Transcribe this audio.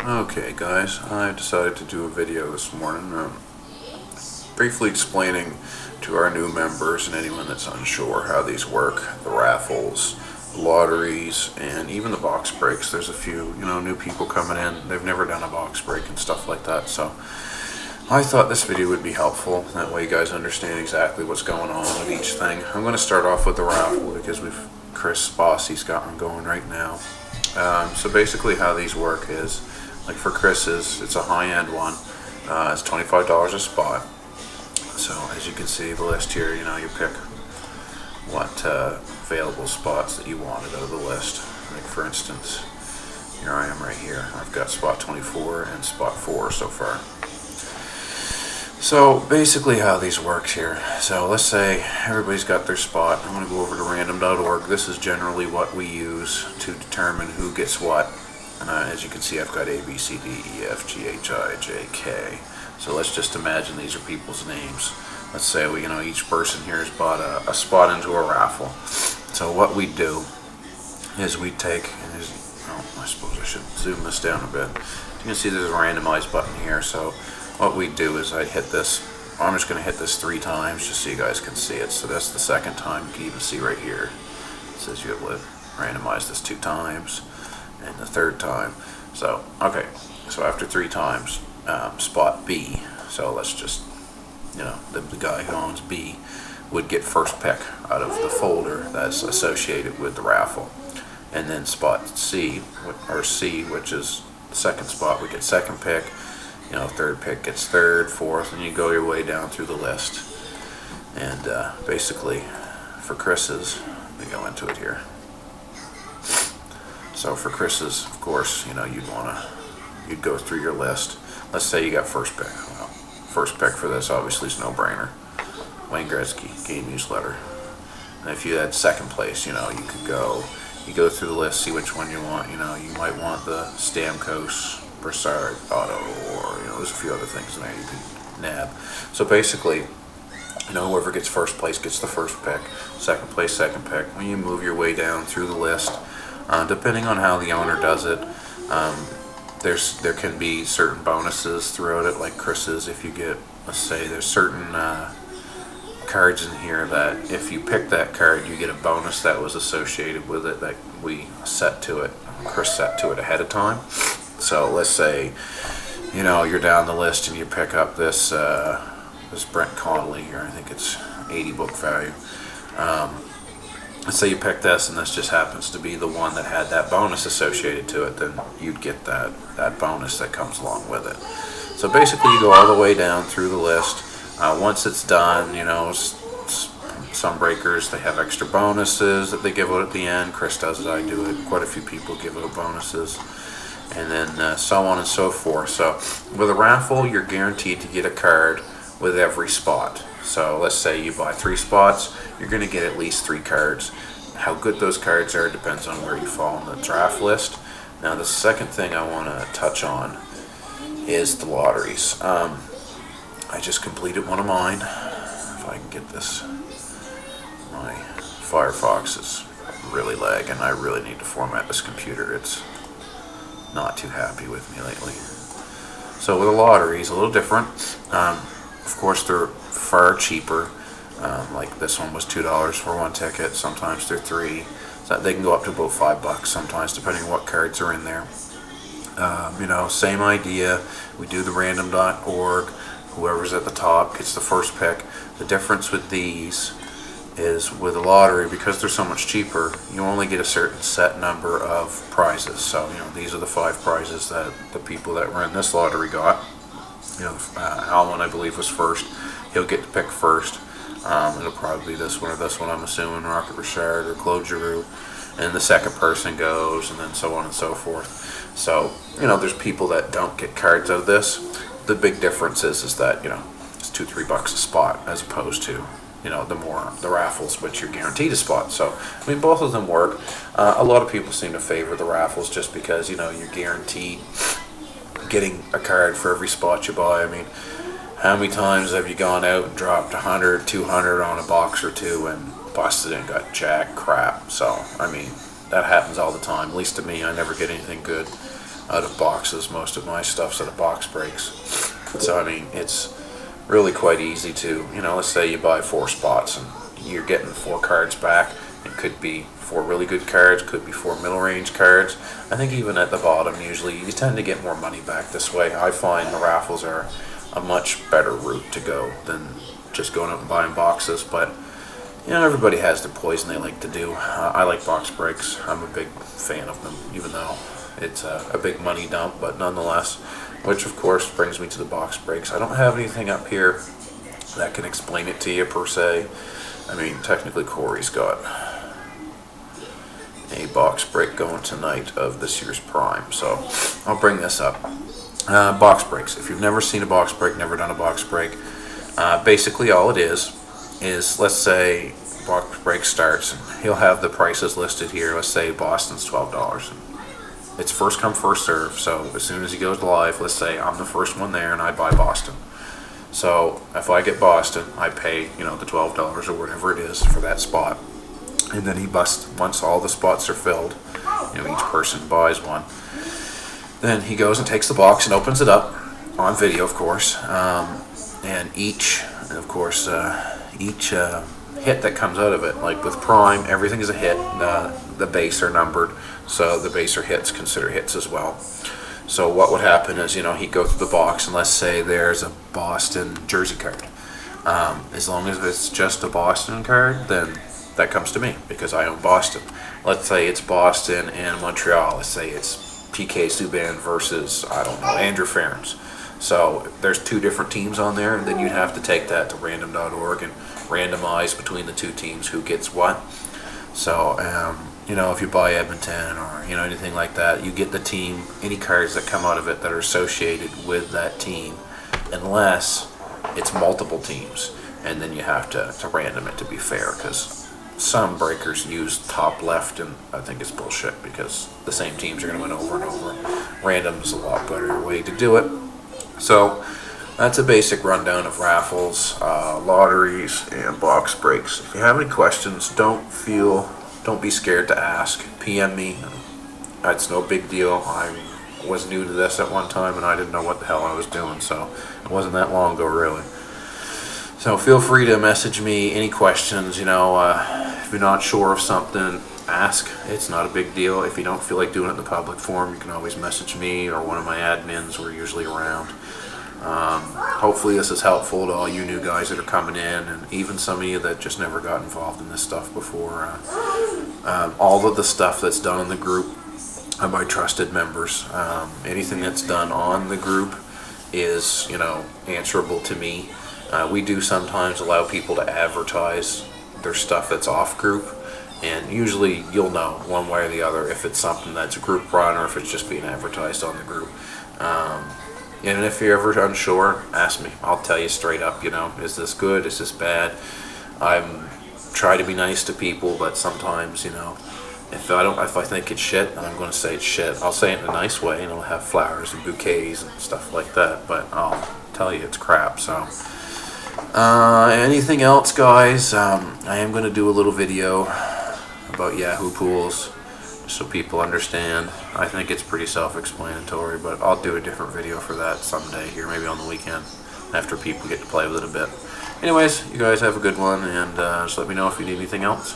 Okay guys, I decided to do a video this morning briefly explaining to our new members and anyone that's unsure how these work, the raffles, the lotteries, and even the box breaks. There's a few, new people coming in, they've never done a box break and stuff like that, so I thought this video would be helpful. That way you guys understand exactly what's going on with each thing. I'm going to start off with the raffle because Chris Bossy's got one going right now. So basically how these work is, like for Chris's, it's a high-end one. It's $25 a spot. So as you can see the list here, you pick what available spots that you wanted out of the list. Like for instance, here I am right here. I've got spot 24 and spot 4 so far. So basically how these work here. So let's say everybody's got their spot. I'm going to go over to random.org. This is generally what we use to determine who gets what. As you can see, I've got A, B, C, D, E, F, G, H, I, J, K. So let's just imagine these are people's names. Let's say each person here has bought a spot into a raffle. So what we do is we take, I suppose I should zoom this down a bit. You can see there's a randomize button here. So what we do is I hit this. I'm just going to hit this 3 times just so you guys can see it. So that's the second time. You can even see right here. It says you have to randomize this 2 times. And the 3rd time. So okay, so after 3 times, spot B, so let's just, the guy who owns B would get first pick out of the folder that's associated with the raffle. And then spot C, or C, which is the second spot, would get second pick. 3rd pick gets 3rd, 4th, and you go your way down through the list. And basically for Chris's, let me go into it here. So for Chris's, of course, you'd go through your list. Let's say you got first pick. Well, first pick for this obviously is no-brainer. Wayne Gretzky, game newsletter. And if you had second place, you go through the list, see which one you want. You might want the Stamkos Brassard auto, or there's a few other things in there you can nab. So basically, whoever gets first place gets the first pick. Second place, second pick. When you move your way down through the list, depending on how the owner does it, there can be certain bonuses throughout it, like Chris's. If you get, let's say there's certain cards in here that if you pick that card, you get a bonus that was associated with it that we set to it. Chris set to it ahead of time. So let's say, you're down the list and you pick up this Brent Connolly here. I think it's 80 book value. Let's say you pick this and this just happens to be the one that had that bonus associated to it, then you'd get that bonus that comes along with it. So basically you go all the way down through the list. Once it's done, some breakers, they have extra bonuses that they give out at the end. Chris does it, I do it. Quite a few people give out bonuses. And then so on and so forth. So with a raffle, you're guaranteed to get a card with every spot. So let's say you buy 3 spots, you're going to get at least 3 cards. How good those cards are depends on where you fall on the draft list. Now the second thing I want to touch on is the lotteries. I just completed one of mine. If I can get this. My Firefox is really lagging. I really need to format this computer. It's not too happy with me lately. So with the lotteries, a little different. Of course, they're far cheaper. Like this one was $2 for 1 ticket. Sometimes they're 3. So they can go up to about $5 sometimes, depending on what cards are in there. Same idea. We do the random.org. Whoever's at the top gets the first pick. The difference with these is with the lottery, because they're so much cheaper, you only get a certain set number of prizes. So these are the 5 prizes that the people that were in this lottery got. Alwyn, I believe, was first. He'll get to pick first. It'll probably be this one or this one, I'm assuming, Rocket Richard or Claude Giroux. And the second person goes, and then so on and so forth. So, there's people that don't get cards out of this. The big difference is that, it's $2-3 a spot as opposed to, the raffles, which you're guaranteed a spot. So, both of them work. A lot of people seem to favor the raffles just because, you're guaranteed getting a card for every spot you buy. How many times have you gone out and dropped 100, 200 on a box or 2 and busted and got jack crap? So, that happens all the time. At least to me, I never get anything good. out of boxes. Most of my stuff's out of box breaks. So I mean, it's really quite easy to, let's say you buy 4 spots and you're getting 4 cards back. It could be 4 really good cards, could be 4 middle range cards. I think even at the bottom, usually you tend to get more money back this way. I find the raffles are a much better route to go than just going up and buying boxes, but everybody has their poison they like to do. I like box breaks. I'm a big fan of them, even though it's a big money dump, but nonetheless, which of course brings me to the box breaks. I don't have anything up here that can explain it to you per se. I mean, technically Corey's got a box break going tonight of this year's Prime, so I'll bring this up. Box breaks. If you've never seen a box break, never done a box break, basically all it is let's say box break starts and he'll have the prices listed here. Let's say Boston's $12. It's first come first serve, so as soon as he goes live, let's say I'm the first one there and I buy Boston. So if I get Boston, I pay the $12 or whatever it is for that spot, and then he busts once all the spots are filled. Each person buys one. Then he goes and takes the box and opens it up on video, of course, and each hit that comes out of it, like with Prime, everything is a hit. The base are numbered, so the base are hits, consider hits as well. So what would happen is, he'd go through the box, and let's say there's a Boston jersey card. As long as it's just a Boston card, then that comes to me because I own Boston. Let's say it's Boston and Montreal. Let's say it's PK Subban versus, I don't know, Andrew Ference. So there's 2 different teams on there, and then you'd have to take that to random.org and randomize between the 2 teams who gets what. So, if you buy Edmonton or, anything like that, you get the team, any cards that come out of it that are associated with that team, unless it's multiple teams. And then you have to random it to be fair, because some breakers use top left, and I think it's bullshit because the same teams are going to win over and over. Random is a lot better way to do it. So that's a basic rundown of raffles, lotteries, and box breaks. If you have any questions, don't be scared to ask. PM me. It's no big deal. I was new to this at one time and I didn't know what the hell I was doing, so it wasn't that long ago really. So feel free to message me any questions. If you're not sure of something, ask. It's not a big deal. If you don't feel like doing it in the public forum, you can always message me or one of my admins. We're usually around. Hopefully this is helpful to all you new guys that are coming in, and even some of you that just never got involved in this stuff before. All of the stuff that's done in the group are by trusted members. Anything that's done on the group is, answerable to me. We do sometimes allow people to advertise their stuff that's off group, and usually you'll know one way or the other if it's something that's a group run or if it's just being advertised on the group. And if you're ever unsure, ask me. I'll tell you straight up, is this good, is this bad? I'm try to be nice to people, but sometimes, if I think it's shit, then I'm going to say it's shit. I'll say it in a nice way, and I'll have flowers and bouquets and stuff like that, but I'll tell you it's crap. So anything else, guys? I am going to do a little video about Yahoo Pools, so people understand. I think it's pretty self-explanatory, but I'll do a different video for that someday here, maybe on the weekend, after people get to play with it a bit. Anyways, you guys have a good one, and just let me know if you need anything else.